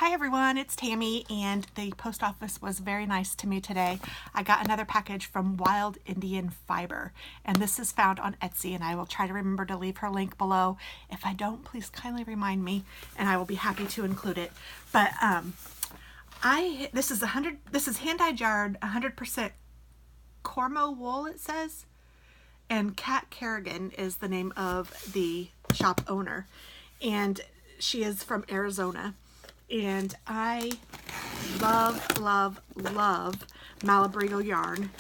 Hi everyone, it's Tammy, and the post office was very nice to me today. I got another package from Wild Indian Fiber, and this is found on Etsy, and I will try to remember to leave her link below. If I don't, please kindly remind me, and I will be happy to include it. But this is hand-dyed yarn, 100% Cormo wool, it says, and Kat Kerrigan is the name of the shop owner, and she is from Arizona. And I love, love, love Malabrigo yarn.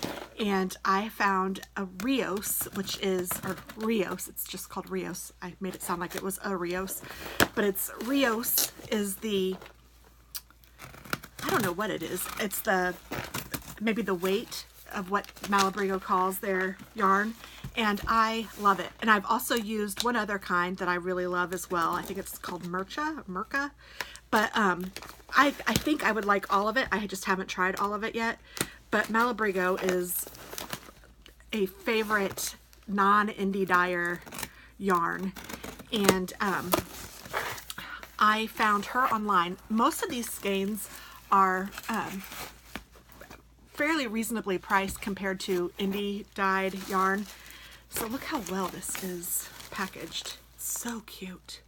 And I found a Rios, which is, or Rios, it's just called Rios. I made it sound like it was a Rios. But it's, Rios is the, I don't know what it is. It's the, maybe the weight of what Malabrigo calls their yarn. And I love it. And I've also used one other kind that I really love as well. I think it's called Merca. But I think I would like all of it. I just haven't tried all of it yet. But Malabrigo is a favorite non-indie dyer yarn. And I found her online. Most of these skeins are fairly reasonably priced compared to indie dyed yarn. So look how well this is packaged. So cute.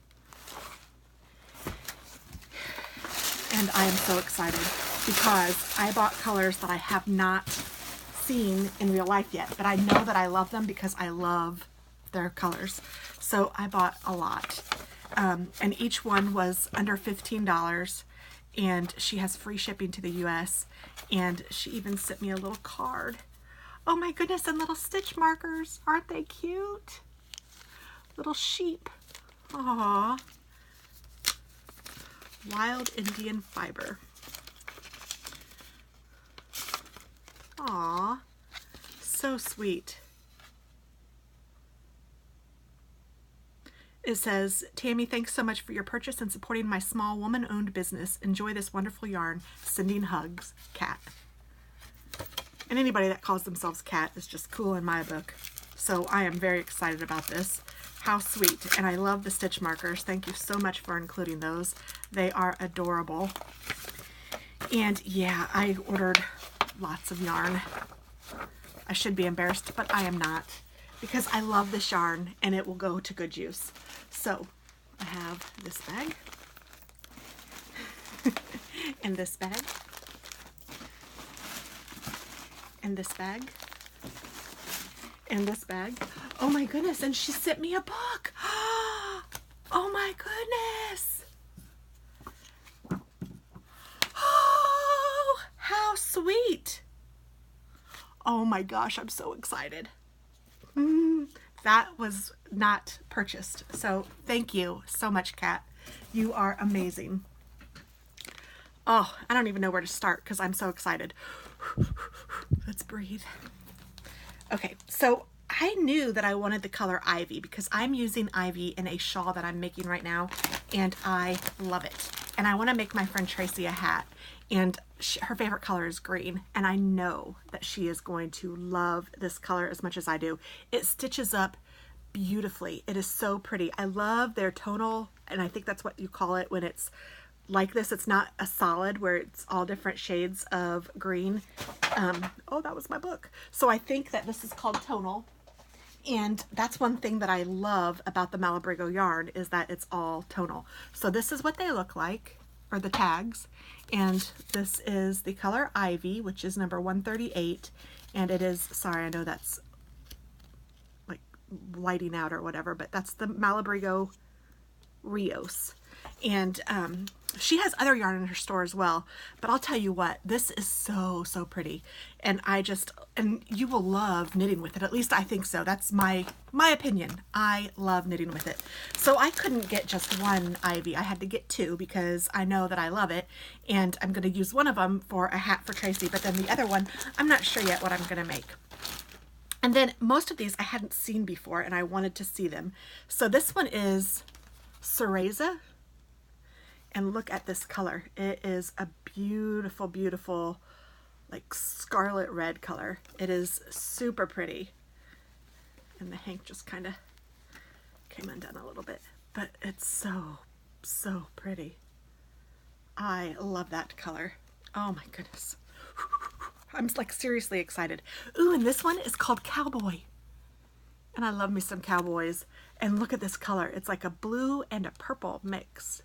And I am so excited because I bought colors that I have not seen in real life yet, but I know that I love them because I love their colors. So I bought a lot. And each one was under $15, and she has free shipping to the US, and she even sent me a little card. Oh my goodness, and little stitch markers. Aren't they cute? Little sheep. Aww. Wild Indian Fiber. Aww, so sweet. It says, Tammy, thanks so much for your purchase and supporting my small woman-owned business. Enjoy this wonderful yarn. Sending hugs, Kat. And anybody that calls themselves Kat is just cool in my book. So I am very excited about this. How sweet. And I love the stitch markers. Thank you so much for including those. They are adorable. And yeah, I ordered lots of yarn. I should be embarrassed, but I am not, because I love this yarn and it will go to good use. So I have this bag and this bag and this bag and this bag. Oh my goodness, and she sent me a book. Oh my goodness. Oh, how sweet. Oh my gosh, I'm so excited. That was not purchased. So thank you so much, Kat. You are amazing. Oh, I don't even know where to start because I'm so excited. Let's breathe. Okay, so I knew that I wanted the color Ivy because I'm using Ivy in a shawl that I'm making right now, and I love it. And I want to make my friend Tracy a hat, and her favorite color is green, and I know that she is going to love this color as much as I do. It stitches up beautifully. It is so pretty. I love their tonal, and I think that's what you call it when it's like this. It's not a solid where it's all different shades of green. Oh, that was my book. So I think that this is called tonal. And that's one thing that I love about the Malabrigo yarn is that it's all tonal. So this is what they look like, or the tags. And this is the color Ivy, which is number 138. And it is, sorry, I know that's like lighting out or whatever, but that's the Malabrigo Rios. And she has other yarn in her store as well, but I'll tell you what, this is so pretty, and and you will love knitting with it. At least I think so. That's my opinion. I love knitting with it. So I couldn't get just one Ivy. I had to get two because I know that I love it, and I'm going to use one of them for a hat for Tracy, but then the other one, I'm not sure yet what I'm going to make. And then most of these I hadn't seen before, and I wanted to see them. So this one is Cereza. And look at this color. It is a beautiful, beautiful, like scarlet red color. It is super pretty. And the hank just kind of came undone a little bit, but it's so pretty. I love that color. Oh my goodness. I'm like seriously excited. Ooh, and this one is called Cowboy. And I love me some cowboys. And look at this color. It's like a blue and a purple mix.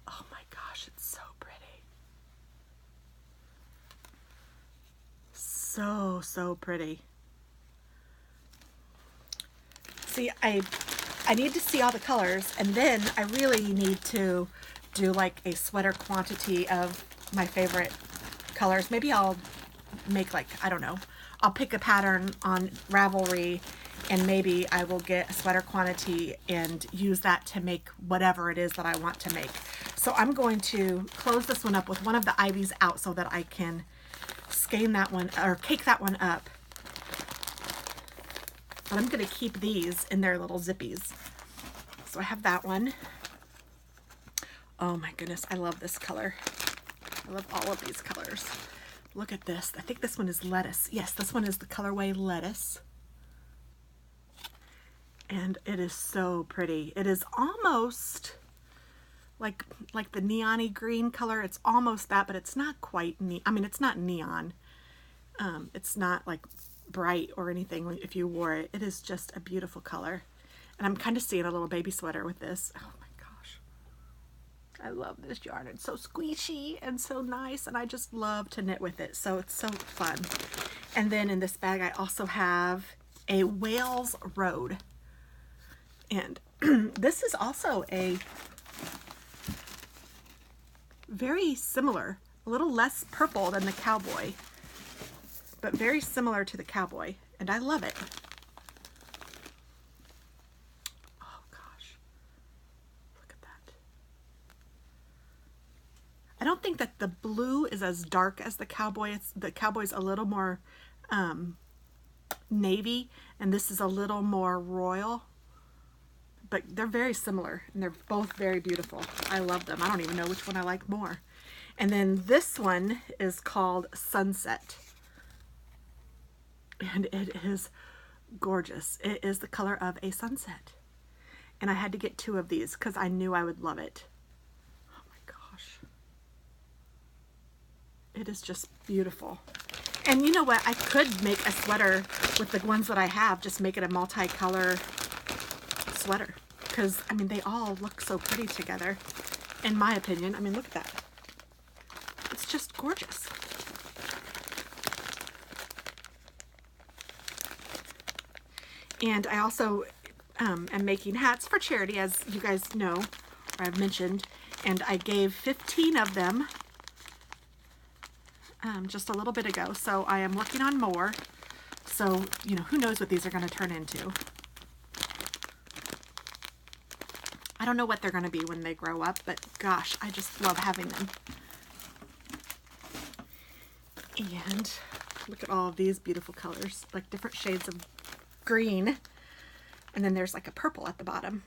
Oh my gosh, it's so pretty. So, so pretty. See, I need to see all the colors, and then I really need to do like a sweater quantity of my favorite colors. Maybe I'll make like, I don't know, I'll pick a pattern on Ravelry, and maybe I will get a sweater quantity and use that to make whatever it is that I want to make. So I'm going to close this one up with one of the ivies out so that I can skein that one or cake that one up. But I'm going to keep these in their little zippies. So I have that one. Oh my goodness, I love this color. I love all of these colors. Look at this. I think this one is lettuce. Yes, this one is the colorway lettuce. And it is so pretty. It is almost like the neon-y green color. It's almost that, but it's not quite I mean, it's not neon. It's not like bright or anything if you wore it. It is just a beautiful color. And I'm kind of seeing a little baby sweater with this. Oh my gosh. I love this yarn. It's so squishy and so nice, and I just love to knit with it. So it's so fun. And then in this bag I also have a Wales Road. And this is also a very similar, a little less purple than the Cowboy, but very similar to the Cowboy, and I love it. Oh gosh, look at that. I don't think that the blue is as dark as the Cowboy. The Cowboy's a little more navy, and this is a little more royal. But they're very similar, and they're both very beautiful. I love them. I don't even know which one I like more. And then this one is called Sunset. And it is gorgeous. It is the color of a sunset. And I had to get 2 of these because I knew I would love it. Oh my gosh. It is just beautiful. And you know what? I could make a sweater with the ones that I have, just make it a multicolor sweater, because I mean they all look so pretty together, in my opinion. I mean, look at that. It's just gorgeous. And I also am making hats for charity, as you guys know, or I've mentioned, and I gave 15 of them just a little bit ago, so I am working on more. So, you know, who knows what these are going to turn into. I don't know what they're going to be when they grow up, but gosh, I just love having them. And look at all of these beautiful colors, like different shades of green. And then there's like a purple at the bottom.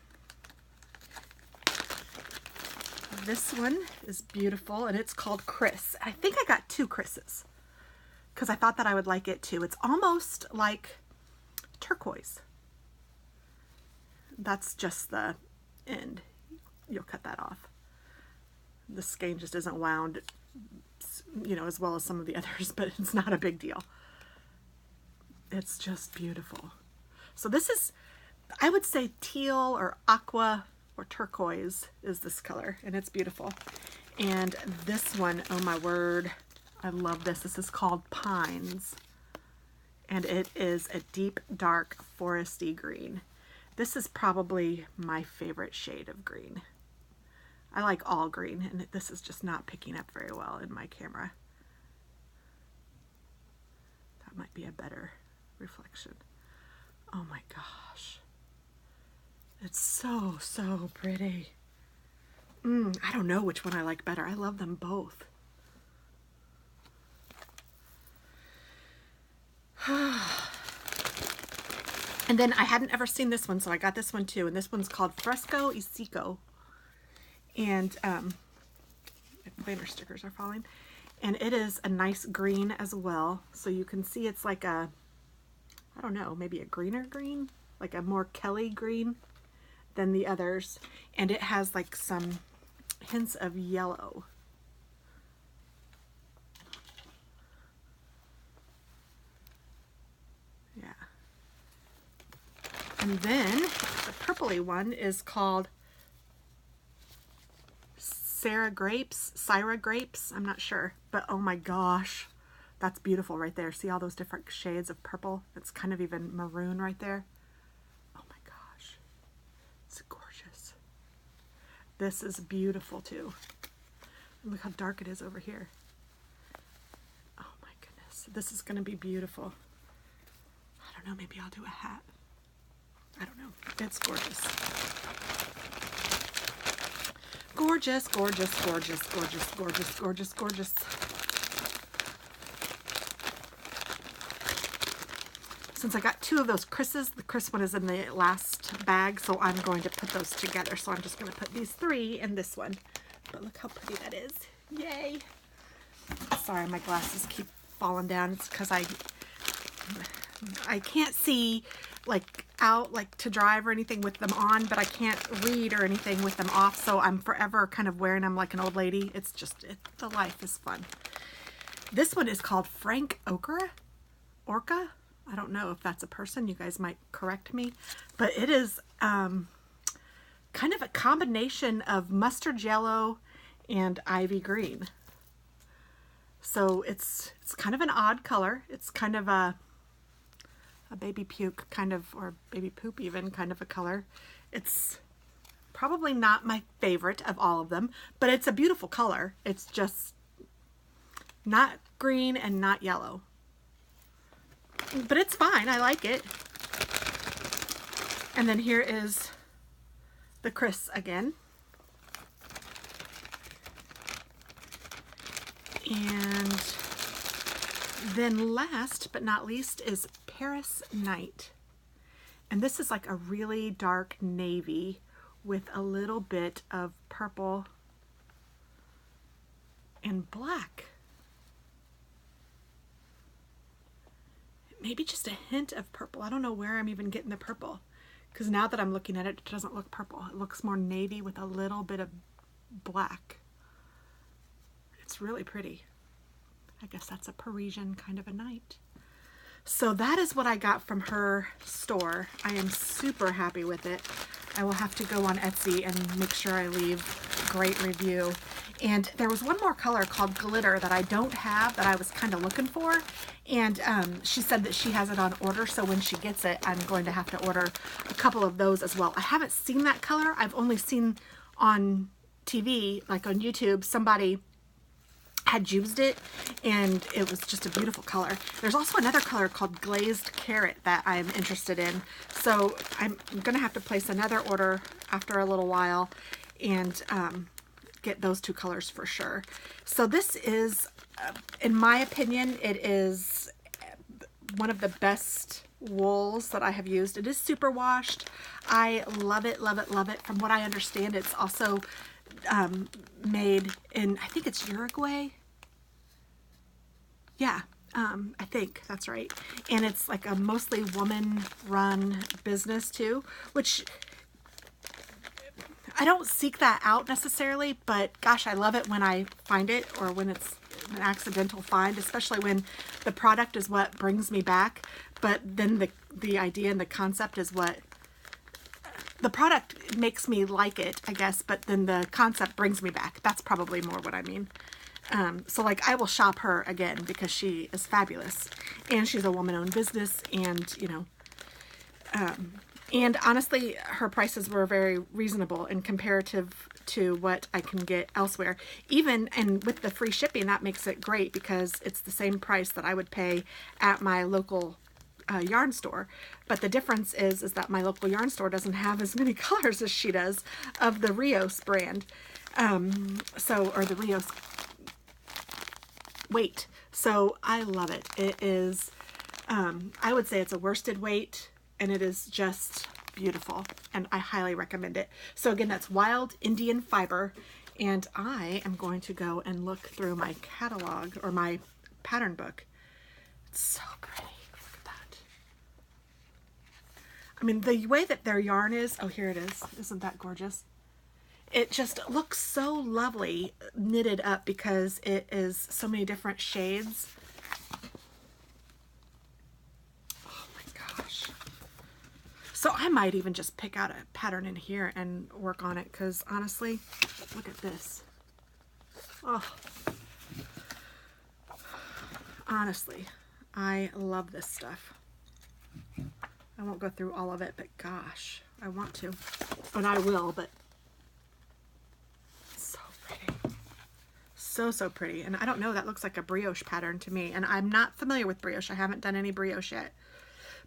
This one is beautiful, and it's called Chris. I think I got 2 Chris's because I thought that I would like it too. It's almost like turquoise. That's just the end. You'll cut that off. The skein just isn't wound, you know, as well as some of the others, but it's not a big deal. It's just beautiful. So this is, I would say teal or aqua or turquoise is this color, and it's beautiful. And this one, oh my word, I love this. This is called Pines, and it is a deep dark foresty green. This is probably my favorite shade of green. I like all green, and this is just not picking up very well in my camera. That might be a better reflection. Oh my gosh. It's so, so pretty. I don't know which one I like better. I love them both. And then I hadn't ever seen this one, so I got this one too. And this one's called Fresco y Seco. And banner stickers are falling. And it is a nice green as well. So you can see it's like a, I don't know, maybe a greener green, like a more Kelly green than the others. And it has like some hints of yellow And then the purpley one is called Syra Grapes. I'm not sure, but oh my gosh, that's beautiful right there. See all those different shades of purple? It's kind of even maroon right there. Oh my gosh, it's gorgeous. This is beautiful too. Look how dark it is over here. Oh my goodness, this is going to be beautiful. I don't know, maybe I'll do a hat. I don't know. It's gorgeous. Gorgeous, gorgeous, gorgeous, gorgeous, gorgeous, gorgeous, gorgeous. Since I got two of those Chris's, the Chris one is in the last bag, so I'm going to put those together. So I'm just going to put these three in this one. But look how pretty that is. Yay. Sorry, my glasses keep falling down. It's because I can't see like out like to drive or anything with them on, but I can't read or anything with them off, so I'm forever kind of wearing them like an old lady. It's just, the life is fun. This one is called Frank Orca. I don't know if that's a person. You guys might correct me, but it is kind of a combination of mustard yellow and ivy green. So it's kind of an odd color. It's kind of a baby puke kind of, or baby poop even kind of a color. It's probably not my favorite of all of them, but it's a beautiful color. It's just not green and not yellow, but it's fine. I like it. And then here is the Chris again. And then last but not least is Paris Night. And this is like a really dark navy with a little bit of purple and black. Maybe just a hint of purple. I don't know where I'm even getting the purple, because now that I'm looking at it, it doesn't look purple. It looks more navy with a little bit of black. It's really pretty. I guess that's a Parisian kind of a night. So that is what I got from her store. I am super happy with it. I will have to go on Etsy and make sure I leave a great review. And there was one more color called Glitter that I don't have that I was kind of looking for. And she said that she has it on order, so when she gets it, I'm going to have to order a couple of those as well. I haven't seen that color. I've only seen on TV, like on YouTube, somebody had used it and it was just a beautiful color. There's also another color called Glazed Carrot that I'm interested in. So I'm gonna have to place another order after a little while and get those two colors for sure. So this is, in my opinion, it is one of the best wools that I have used. It is super washed. I love it, love it, love it. From what I understand, it's also made in, I think it's Uruguay. Yeah, I think that's right. And it's like a mostly woman-run business too, which I don't seek that out necessarily, but gosh, I love it when I find it, or when it's an accidental find, especially when the product is what brings me back, but then the idea and the concept is what the product makes me like it, I guess, but then the concept brings me back. That's probably more what I mean. So like I will shop her again because she is fabulous and she's a woman-owned business, and you know, and honestly her prices were very reasonable in comparative to what I can get elsewhere. Even, and with the free shipping, that makes it great because it's the same price that I would pay at my local yarn store. But the difference is that my local yarn store doesn't have as many colors as she does of the Rios brand. Or the Rios weight. So I love it. It is, I would say it's a worsted weight, and it is just beautiful, and I highly recommend it. So again, that's Wild Indian Fiber, and I am going to go and look through my catalog or my pattern book. It's so pretty. Look at that. I mean, the way that their yarn is, oh, here it is. Isn't that gorgeous? It just looks so lovely knitted up because it is so many different shades. So I might even just pick out a pattern in here and work on it, because honestly, look at this. Oh, honestly, I love this stuff. I won't go through all of it, but gosh, I want to. And I will, but so pretty. So, so pretty. And I don't know, that looks like a brioche pattern to me. And I'm not familiar with brioche. I haven't done any brioche yet,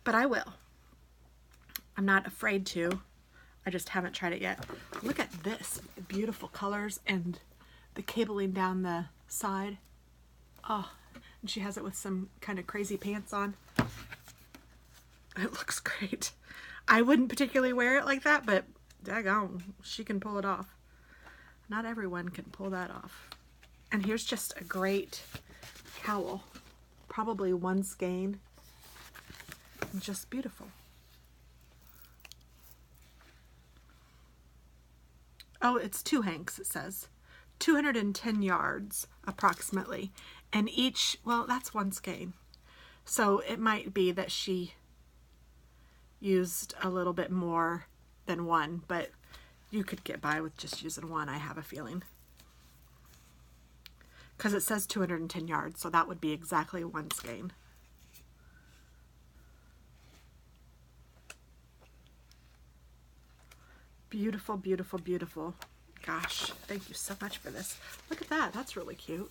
but I will. I'm not afraid to. I just haven't tried it yet. Look at this. Beautiful colors and the cabling down the side. Oh, and she has it with some kind of crazy pants on. It looks great. I wouldn't particularly wear it like that, but daggone, she can pull it off. Not everyone can pull that off. And here's just a great cowl. Probably one skein. Just beautiful. Oh, it's 2 hanks, it says. 210 yards, approximately. And each, well, that's one skein. So it might be that she used a little bit more than one, but you could get by with just using one, I have a feeling. Because it says 210 yards, so that would be exactly one skein. Beautiful, beautiful, beautiful. Gosh, thank you so much for this. Look at that. That's really cute.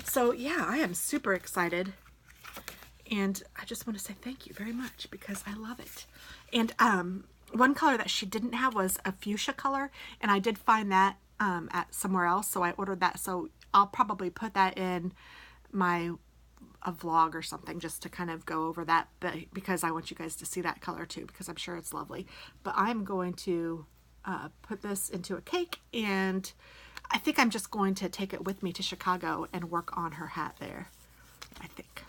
So yeah, I am super excited. And I just want to say thank you very much because I love it. And one color that she didn't have was a fuchsia color. And I did find that at somewhere else. So I ordered that. So I'll probably put that in a vlog or something just to kind of go over that, but because I want you guys to see that color too, because I'm sure it's lovely. But I'm going to put this into a cake, and I think I'm just going to take it with me to Chicago and work on her hat there. I think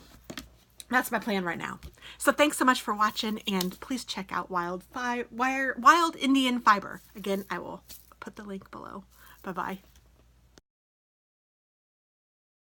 that's my plan right now. So thanks so much for watching, and please check out Wild Indian Fiber. Again, I will put the link below. Bye-bye.